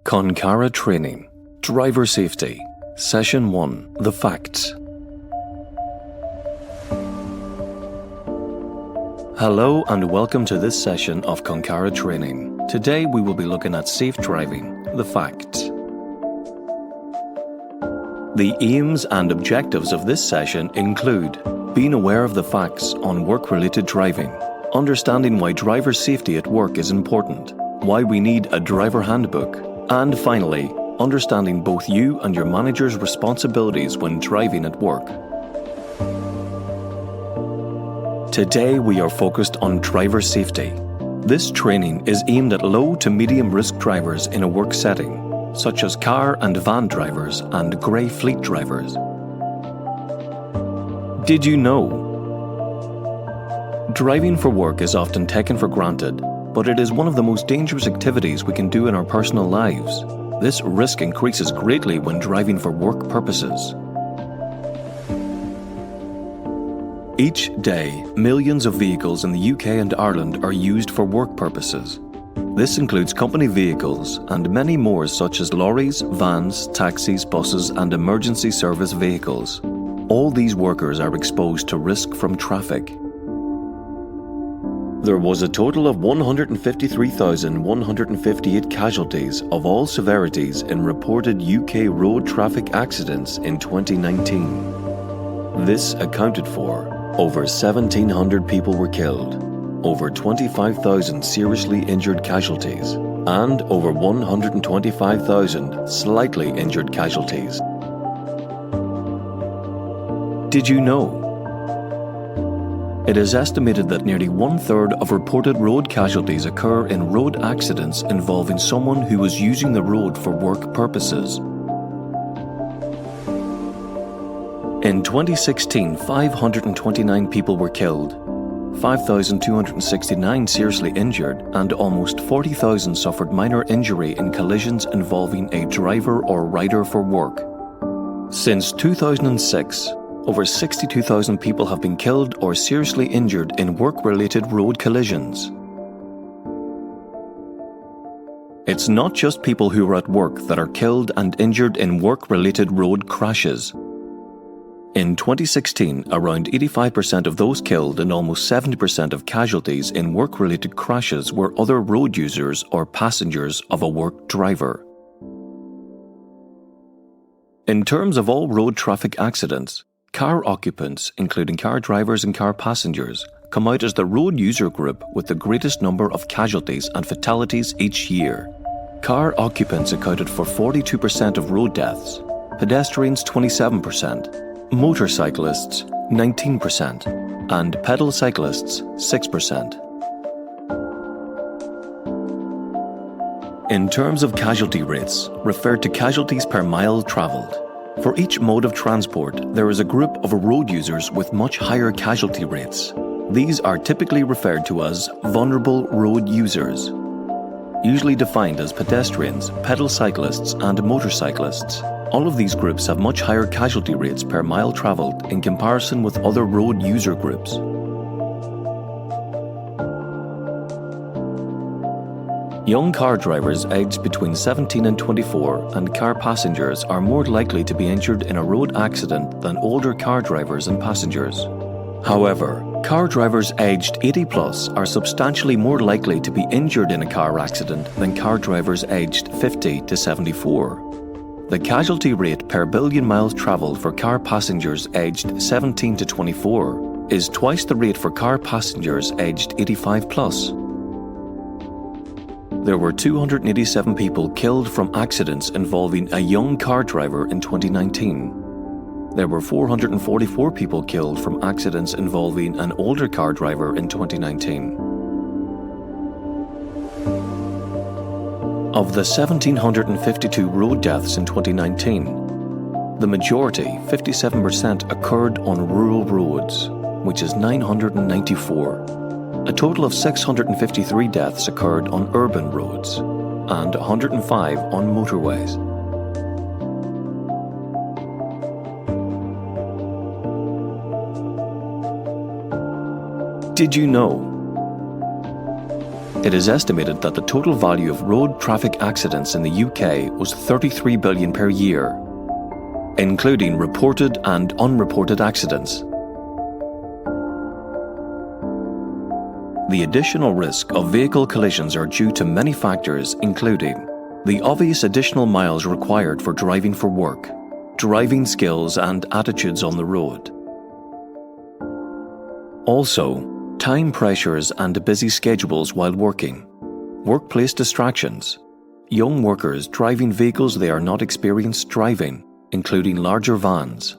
Konkara Training, Driver Safety, Session 1, The Facts. Hello and welcome to this session of Konkara Training. Today we will be looking at safe driving, the facts. The aims and objectives of this session include being aware of the facts on work-related driving, understanding why driver safety at work is important, why we need a driver handbook, and finally, understanding both you and your manager's responsibilities when driving at work. Today we are focused on driver safety. This training is aimed at low to medium risk drivers in a work setting, such as car and van drivers and grey fleet drivers. Did you know? Driving for work is often taken for granted, but it is one of the most dangerous activities we can do in our personal lives. This risk increases greatly when driving for work purposes. Each day, millions of vehicles in the UK and Ireland are used for work purposes. This includes company vehicles and many more such as lorries, vans, taxis, buses and emergency service vehicles. All these workers are exposed to risk from traffic. There was a total of 153,158 casualties of all severities in reported UK road traffic accidents in 2019. This accounted for over 1,700 people were killed, over 25,000 seriously injured casualties, and over 125,000 slightly injured casualties. Did you know? It is estimated that nearly 1/3 of reported road casualties occur in road accidents involving someone who was using the road for work purposes. In 2016, 529 people were killed, 5,269 seriously injured, and almost 40,000 suffered minor injury in collisions involving a driver or rider for work. Since 2006, over 62,000 people have been killed or seriously injured in work-related road collisions. It's not just people who are at work that are killed and injured in work-related road crashes. In 2016, around 85% of those killed and almost 70% of casualties in work-related crashes were other road users or passengers of a work driver. In terms of all road traffic accidents, car occupants, including car drivers and car passengers, come out as the road user group with the greatest number of casualties and fatalities each year. Car occupants accounted for 42% of road deaths, pedestrians 27%, motorcyclists 19%, and pedal cyclists 6%. In terms of casualty rates, referred to casualties per mile travelled. For each mode of transport, there is a group of road users with much higher casualty rates. These are typically referred to as vulnerable road users, usually defined as pedestrians, pedal cyclists, and motorcyclists. All of these groups have much higher casualty rates per mile travelled in comparison with other road user groups. Young car drivers aged between 17 and 24 and car passengers are more likely to be injured in a road accident than older car drivers and passengers. However, car drivers aged 80 plus are substantially more likely to be injured in a car accident than car drivers aged 50 to 74. The casualty rate per billion miles travelled for car passengers aged 17 to 24 is twice the rate for car passengers aged 85 plus. There were 287 people killed from accidents involving a young car driver in 2019. There were 444 people killed from accidents involving an older car driver in 2019. Of the 1,752 road deaths in 2019, the majority, 57%, occurred on rural roads, which is 994. A total of 653 deaths occurred on urban roads and 105 on motorways. Did you know? It is estimated that the total value of road traffic accidents in the UK was £33 billion per year, including reported and unreported accidents. The additional risk of vehicle collisions are due to many factors, including the obvious additional miles required for driving for work, driving skills and attitudes on the road. Also, time pressures and busy schedules while working, workplace distractions, young workers driving vehicles they are not experienced driving, including larger vans.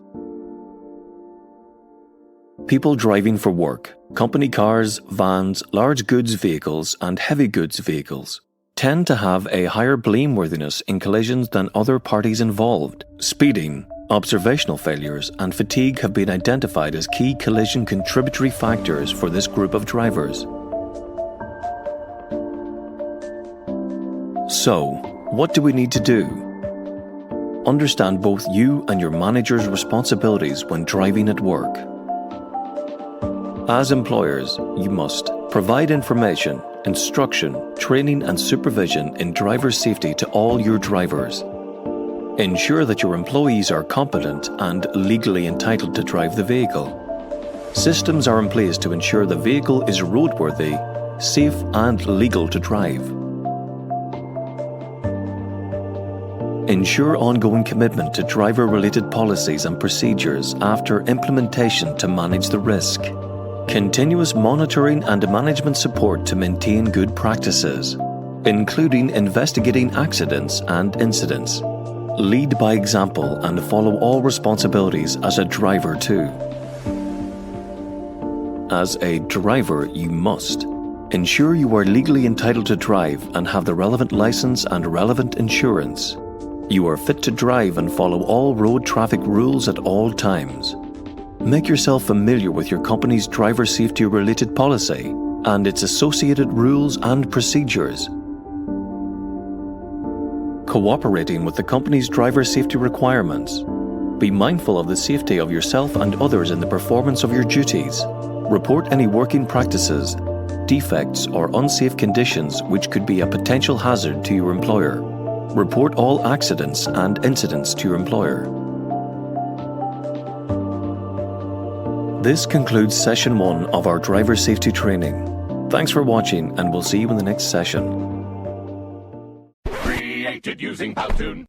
People driving for work, company cars, vans, large goods vehicles and heavy goods vehicles tend to have a higher blameworthiness in collisions than other parties involved. Speeding, observational failures and fatigue have been identified as key collision contributory factors for this group of drivers. So, what do we need to do? Understand both you and your manager's responsibilities when driving at work. As employers, you must provide information, instruction, training and supervision in driver safety to all your drivers. Ensure that your employees are competent and legally entitled to drive the vehicle. Systems are in place to ensure the vehicle is roadworthy, safe and legal to drive. Ensure ongoing commitment to driver-related policies and procedures after implementation to manage the risk. Continuous monitoring and management support to maintain good practices, including investigating accidents and incidents. Lead by example and follow all responsibilities as a driver too. As a driver, you must ensure you are legally entitled to drive and have the relevant license and relevant insurance. You are fit to drive and follow all road traffic rules at all times. Make yourself familiar with your company's driver safety related policy and its associated rules and procedures. Cooperating with the company's driver safety requirements. Be mindful of the safety of yourself and others in the performance of your duties. Report any working practices, defects or unsafe conditions which could be a potential hazard to your employer. Report all accidents and incidents to your employer. This concludes session 1 of our driver safety training. Thanks for watching and we'll see you in the next session. Created using Powtoon.